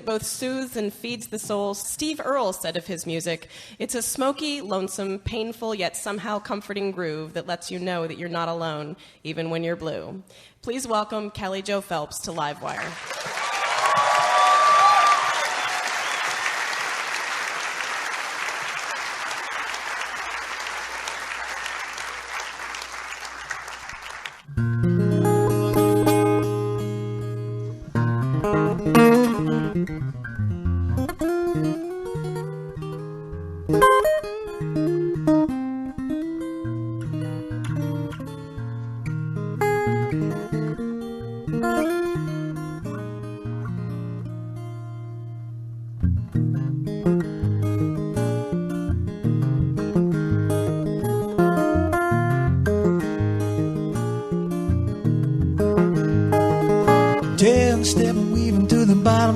that both soothes and feeds the soul. Steve Earle said of his music, "It's a smoky, lonesome, painful, yet somehow comforting groove that lets you know that you're not alone, even when you're blue." Please welcome Kelly Jo Phelps to Livewire.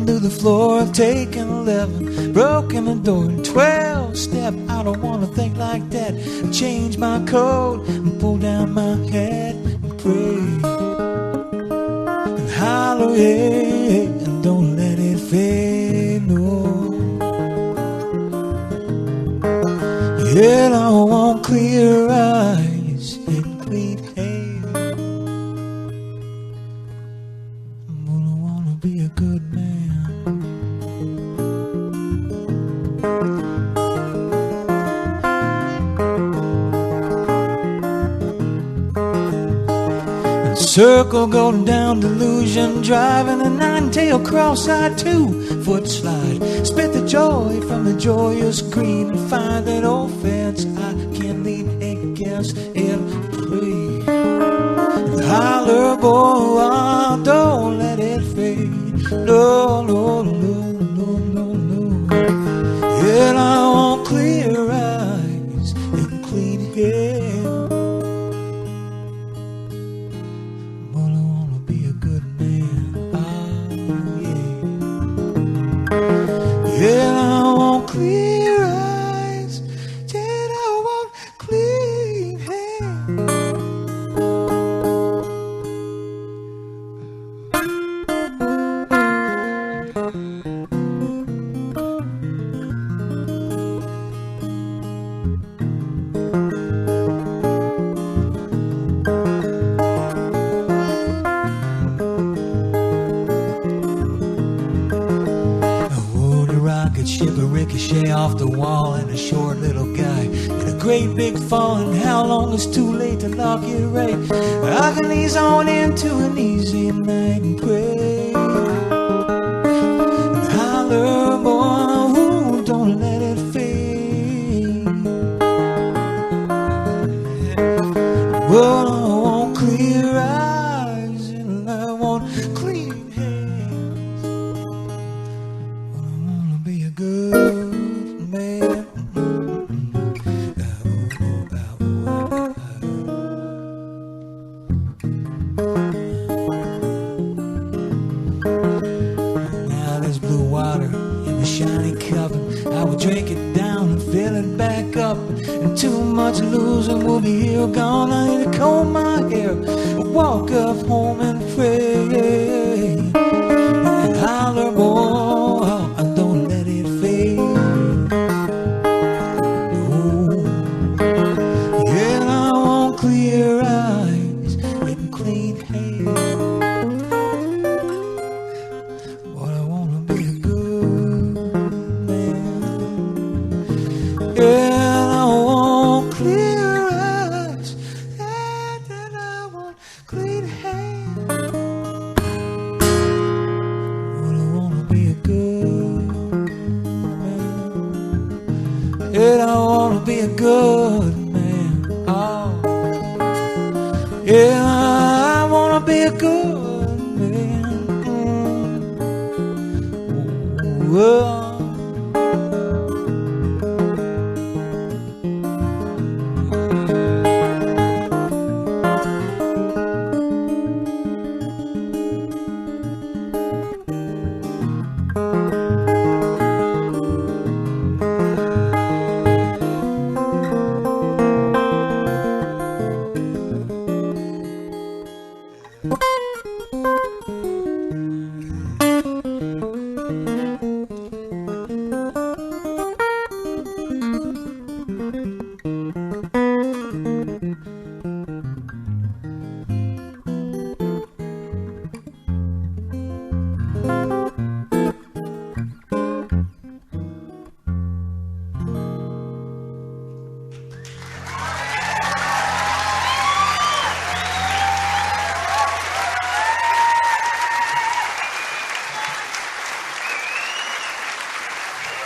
To the floor, I've taken 11, broken the door, and 12 step. I don't want to think like that. Change my coat and pull down my hat and pray and holler, hey, and don't let it fade, no. Yet I want clear eyes and clean hair. I wanna be a good man. Circle going down Delusion, driving a nine-tail cross-eyed 2-foot slide. Spit the joy from the joyous green and find that old fence I can lean against and pray. And holler, boy, oh, don't let it fade. No, no, no, no, no, no. Yet I want clear eyes and clean hair. Yeah, I want clear eyes, yet I want clean hair. Ship a ricochet off the wall and a short little guy in a great big fall, and how long is too late to lock it right? I can ease on into an easy night and pray and holler, boy, ooh, don't let it fade. Well, I want clear eyes and I want clean hands. Well, I wanna be a good man. Now there's blue water in the shiny cup, and I will drink it down and fill it back up. And too much losing will be here or gone. I need to comb my hair, walk up home and pray and holler, boy, don't let it fade. Oh, yeah, I want clear eyes and clean hair. But I wanna be a good man. Yeah, I want clear eyes and I want clean hair. But I wanna be a good man. Yeah, I wanna be a good man. Oh, yeah, I wanna be a good man. Whoa.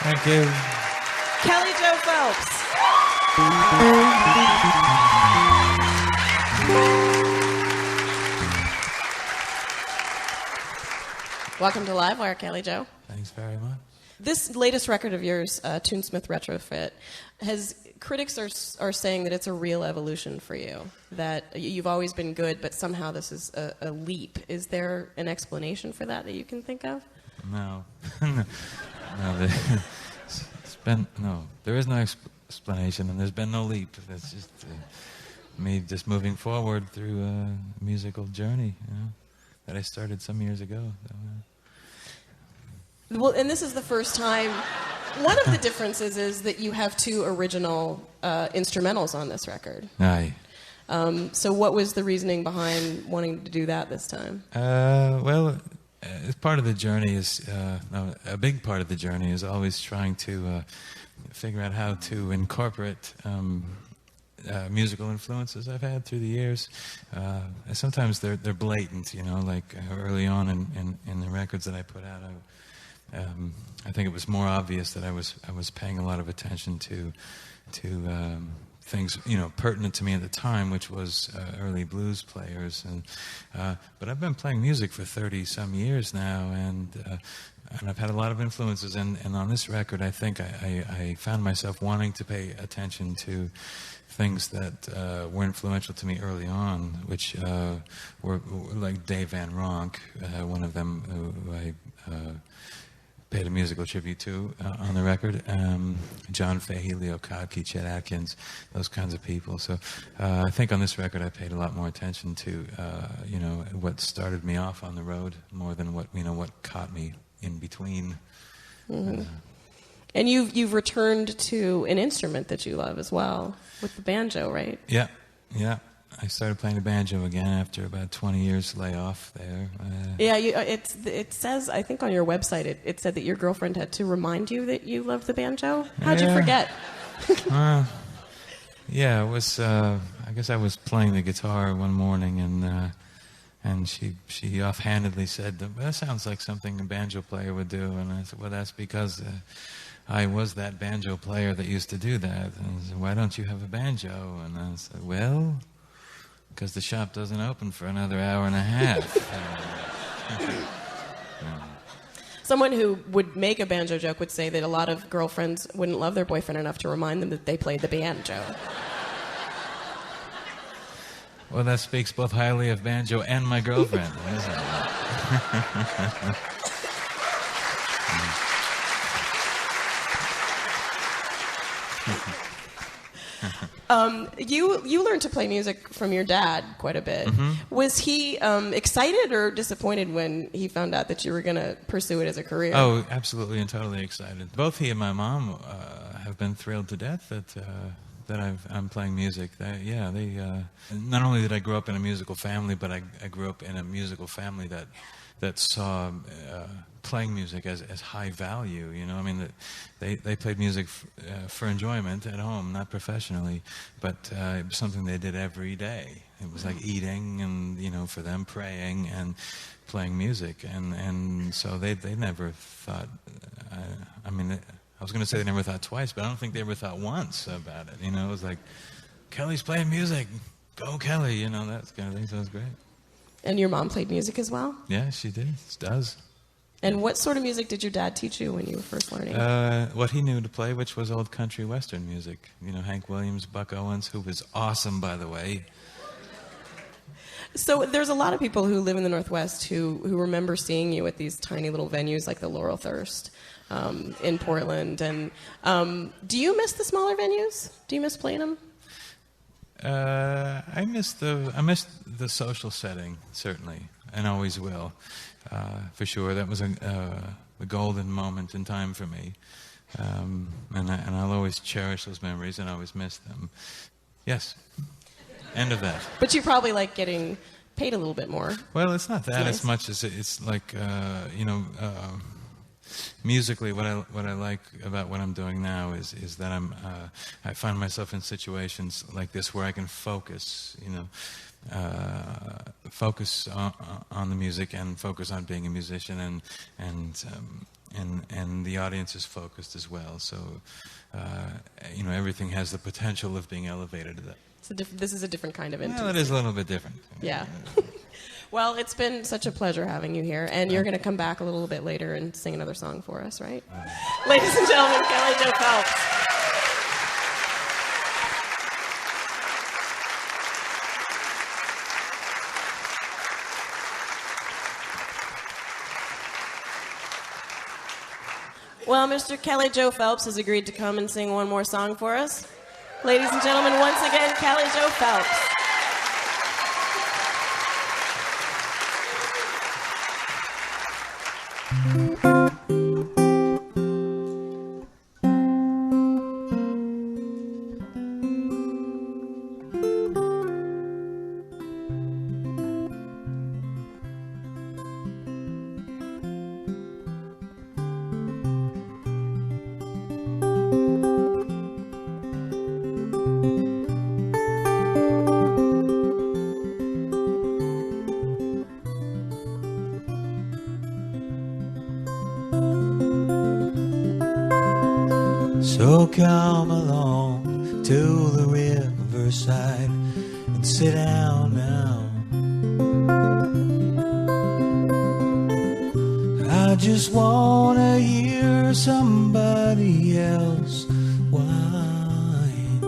Thank you. Kelly Jo Phelps. Welcome to Livewire, Kelly Jo. Thanks very much. This latest record of yours, Toonsmith Retrofit, critics are saying that it's a real evolution for you, that you've always been good, but somehow this is a leap. Is there an explanation for that you can think of? No. There is no explanation, and there's been no leap. It's just me just moving forward through a musical journey, that I started some years ago. Well, and this is the first time. One of the differences is that you have two original instrumentals on this record. Aye. So what was the reasoning behind wanting to do that this time? Part of the journey is, a big part of the journey is always trying to figure out how to incorporate musical influences I've had through the years. Sometimes they're blatant, like early on in the records that I put out. I think it was more obvious that I was paying a lot of attention to things pertinent to me at the time, which was early blues players. But I've been playing music for 30-some years now, and I've had a lot of influences. And on this record, I think I found myself wanting to pay attention to things that were influential to me early on, which were like Dave Van Ronk, one of them who I paid a musical tribute to on the record. John Fahey, Leo Kottke, Chet Atkins, those kinds of people. So I think on this record I paid a lot more attention to what started me off on the road more than what caught me in between. Mm-hmm. And you've returned to an instrument that you love as well, with the banjo, right? Yeah. I started playing the banjo again after about 20 years layoff there. It says, I think on your website, it said that your girlfriend had to remind you that you loved the banjo. How'd you forget? It was, I guess I was playing the guitar one morning, and she offhandedly said, "That sounds like something a banjo player would do." And I said, "Well, that's because I was that banjo player that used to do that." And I said, "Why don't you have a banjo?" And I said, "Well, because the shop doesn't open for another hour and a half." Someone who would make a banjo joke would say that a lot of girlfriends wouldn't love their boyfriend enough to remind them that they played the banjo. Well, that speaks both highly of banjo and my girlfriend, isn't it? You learned to play music from your dad quite a bit. Mm-hmm. Was he excited or disappointed when he found out that you were going to pursue it as a career? Oh, absolutely and totally excited. Both he and my mom have been thrilled to death that I'm playing music. Not only did I grow up in a musical family, but I grew up in a musical family that saw playing music as high value. I mean, they played music for enjoyment at home, not professionally, but it was something they did every day. It was like eating and, for them, praying and playing music. And so they never thought, I was going to say they never thought twice, but I don't think they ever thought once about it. It was like, Kelly's playing music. Go, Kelly. That kind of thing. So it was great. And your mom played music as well? Yeah, she did. She does. And what sort of music did your dad teach you when you were first learning? What he knew to play, which was old country western music. Hank Williams, Buck Owens, who was awesome, by the way. So there's a lot of people who live in the Northwest who remember seeing you at these tiny little venues like the Laurel Thirst in Portland. And do you miss the smaller venues? Do you miss playing them? I miss the social setting, certainly, and always will, for sure. That was a golden moment in time for me, and I'll always cherish those memories and always miss them. Yes, end of that. But you probably like getting paid a little bit more. Well, it's not that as much as it's like musically, what I like about what I'm doing now is that I find myself in situations like this where I can focus, focus on the music and focus on being a musician and and the audience is focused as well. So, everything has the potential of being elevated to that. This is a different kind of intimacy. Well, it is a little bit different. Yeah. Well, it's been such a pleasure having you here, and you're going to come back a little bit later and sing another song for us, right? Ladies and gentlemen, Kelly Jo Phelps. Well, Mr. Kelly Jo Phelps has agreed to come and sing one more song for us. Ladies and gentlemen, once again, Kelly Jo Phelps. So come along to the Riverside and sit down now. I just want to hear somebody else whine.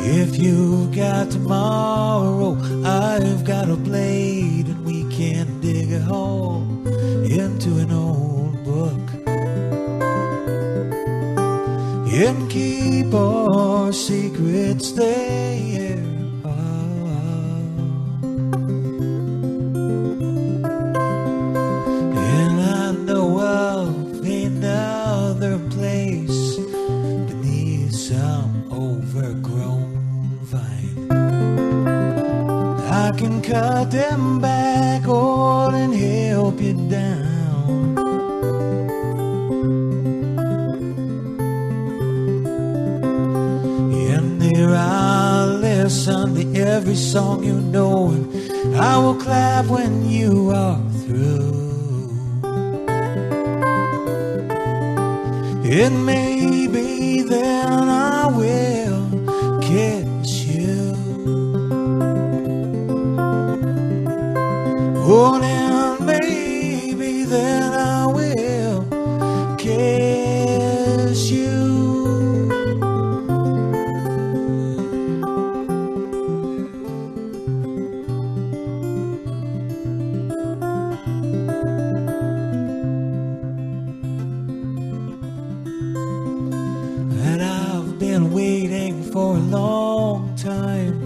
If you've got tomorrow, I've got a blade, and we can dig a hole into an old book and keep our secrets there. And I know of another place beneath some overgrown vine. I can cut them back all and help you down. And there I'll listen to every song you know, and I will clap when you are through. And maybe then I will kiss you. Oh, and maybe then I will kiss you. And I've been waiting for a long time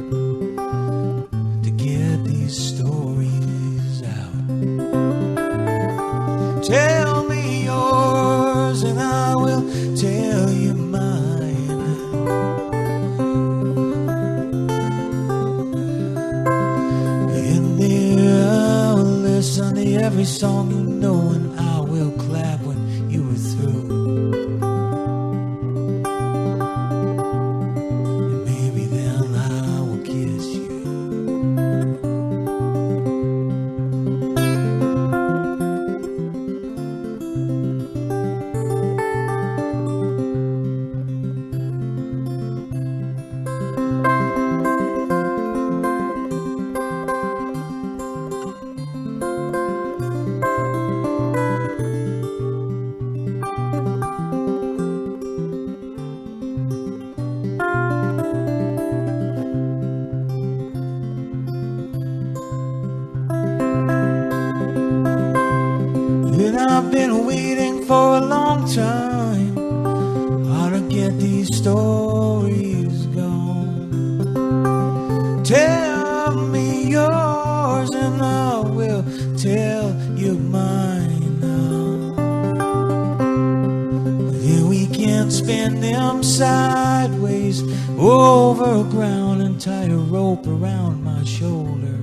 to get these stories out. Tell me yours and I will tell you mine. In there I'll listen to every song you know, and I will clap when you are through. And maybe then I will kiss you. And I've been waiting for a long time how to get these stories gone. Tell me yours and I will tell you mine now. Then we can spin them sideways over ground and tie a rope around my shoulder.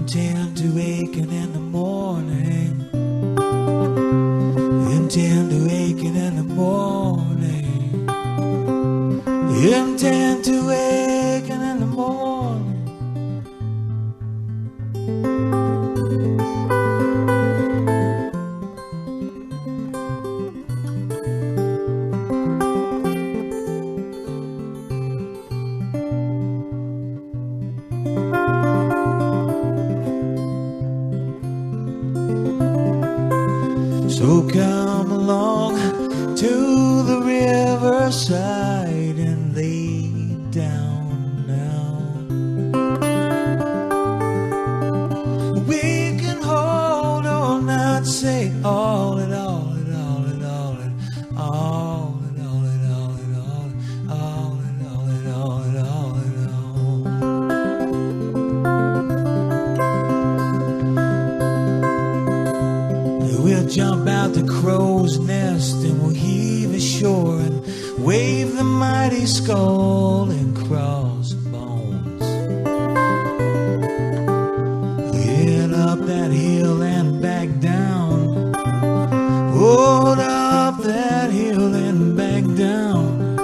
Tend to aching in the morning, intend to aching in the morning, intend to aching in the morning. So come along to the riverside and lay down now. We can hold all night, say all it all it all it all it all it all it all it all it all it all it all it all. We'll jump out the crow's nest and we'll heave ashore and wave the mighty skull and crossbones. Head up that hill and back down. Hold up that hill and back down.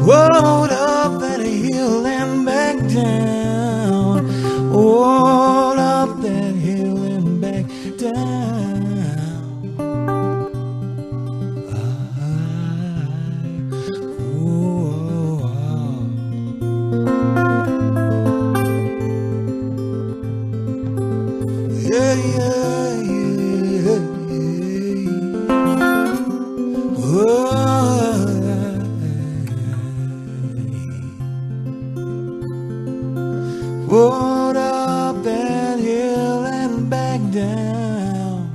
Hold up that hill and back down. Hold up that hill and back down. Hold up that hill and back down.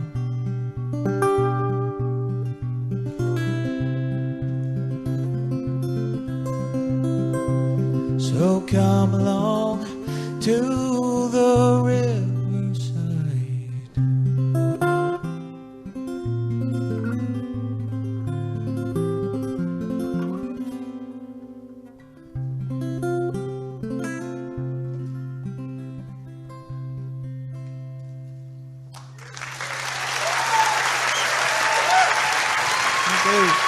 So come along to the riverside. Thank you.